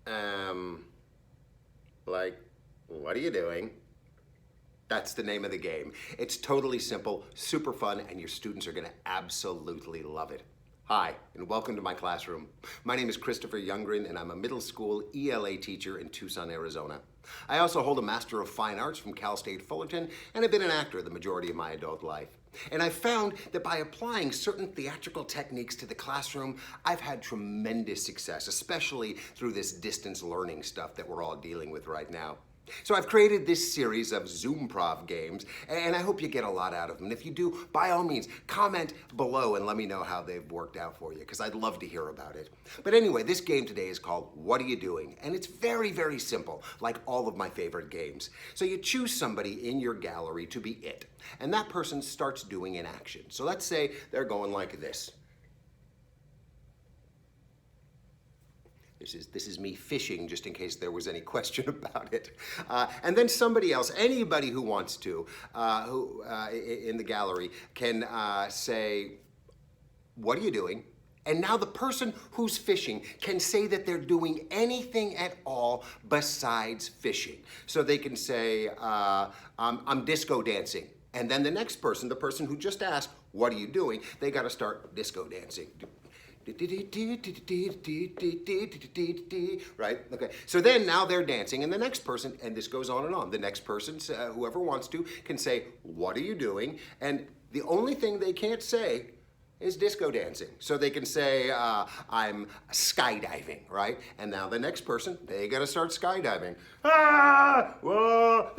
Um, like, what are you doing? That's the name of the game. It's totally simple, super fun, and your students are gonna absolutely love it. Hi, and welcome to my classroom. My name is Christopher Youngren, and I'm a middle school ELA teacher in Tucson, Arizona. I also hold a Master of Fine Arts from Cal State Fullerton, and have been an actor the majority of my adult life. And I've found that by applying certain theatrical techniques to the classroom, I've had tremendous success, especially through this distance learning stuff that we're all dealing with right now. So I've created this series of Zoom-prov games, and I hope you get a lot out of them. And if you do, by all means, comment below and let me know how they've worked out for you, because I'd love to hear about it. But anyway, this game today is called What Are You Doing? And it's very, very simple, like all of my favorite games. So you choose somebody in your gallery to be it, and that person starts doing an action. So let's say they're going like this. This is me fishing, just in case there was any question about it. And then somebody else, anybody who wants to, in the gallery, can say, what are you doing? And now the person who's fishing can say that they're doing anything at all besides fishing. So they can say, I'm disco dancing. And then the next person, the person who just asked, what are you doing? They gotta start disco dancing. Right? Okay. So then now they're dancing, and the next person, and this goes on and on. The next person, whoever wants to, can say, what are you doing? And the only thing they can't say is disco dancing. So they can say, I'm skydiving, right? And now the next person, they gotta start skydiving. Whoa,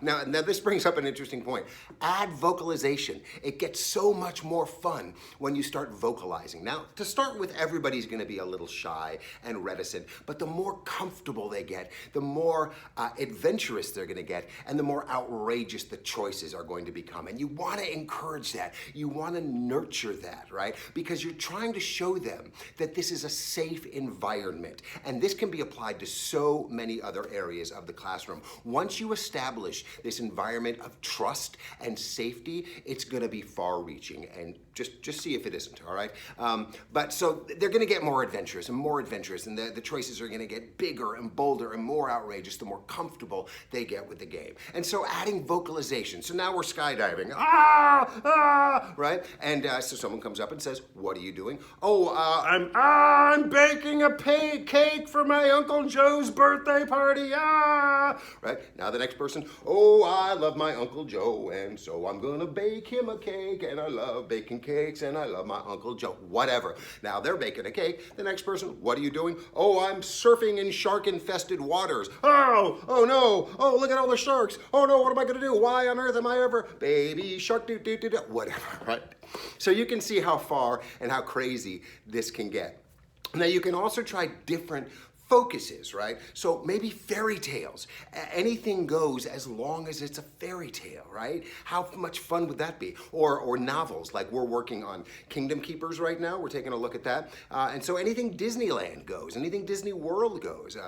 Now this brings up an interesting point. Add vocalization. It gets so much more fun when you start vocalizing. Now, to start with, everybody's gonna be a little shy and reticent, but the more comfortable they get, the more adventurous they're gonna get, and the more outrageous the choices are going to become. And you wanna encourage that. You wanna nurture that, right? Because you're trying to show them that this is a safe environment. And this can be applied to so many other areas of the classroom. Once you establish this environment of trust and safety, it's gonna be far-reaching, and just see if it isn't, all right? But so they're gonna get more adventurous, and the choices are gonna get bigger and bolder and more outrageous the more comfortable they get with the game. And so adding vocalization. So now we're skydiving, right? And so someone comes up and says, what are you doing? Oh, I'm baking a cake for my Uncle Joe's birthday party, right? Now the next person, oh, I love my Uncle Joe, and so I'm gonna bake him a cake, and I love baking cakes, and I love my Uncle Joe, whatever. Now they're baking a cake. The next person, what are you doing? Oh, I'm surfing in shark-infested waters. Oh no, oh, look at all the sharks. Oh no, what am I gonna do? Why on earth am I ever, baby shark, whatever, right? So you can see how far and how crazy this can get. Now you can also try different focuses, right? So maybe fairy tales. Anything goes as long as it's a fairy tale, right? How much fun would that be? Or novels, like we're working on Kingdom Keepers right now. We're taking a look at that. And so anything Disneyland goes, anything Disney World goes.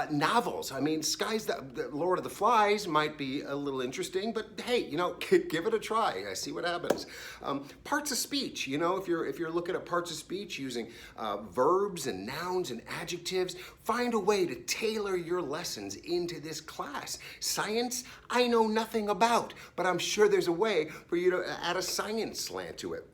Novels, I mean, the Lord of the Flies might be a little interesting, but hey, you know, give it a try. See what happens. Parts of speech, you know, if you're looking at parts of speech using verbs and nouns and adjectives, find a way to tailor your lessons into this class. Science, I know nothing about, but I'm sure there's a way for you to add a science slant to it.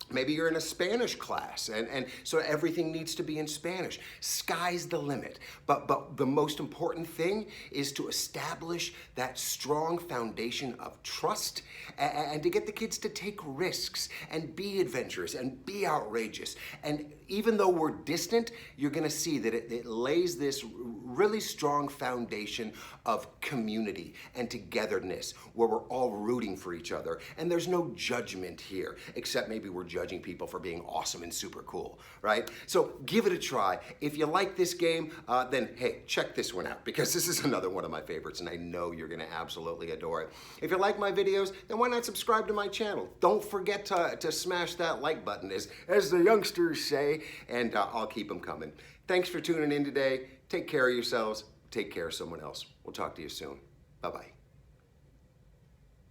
Maybe you're in a Spanish class, and so everything needs to be in Spanish. Sky's the limit. But the most important thing is to establish that strong foundation of trust and to get the kids to take risks and be adventurous and be outrageous. And even though we're distant, you're gonna see that it lays this really strong foundation of community and togetherness where we're all rooting for each other. And there's no judgment here, except maybe we're judging people for being awesome and super cool, right? So give it a try. If you like this game, then hey, check this one out, because this is another one of my favorites, and I know you're gonna absolutely adore it. If you like my videos, then why not subscribe to my channel? Don't forget to smash that like button, as the youngsters say, and I'll keep them coming. Thanks for tuning in today. Take care of yourselves. Take care of someone else. We'll talk to you soon. Bye-bye.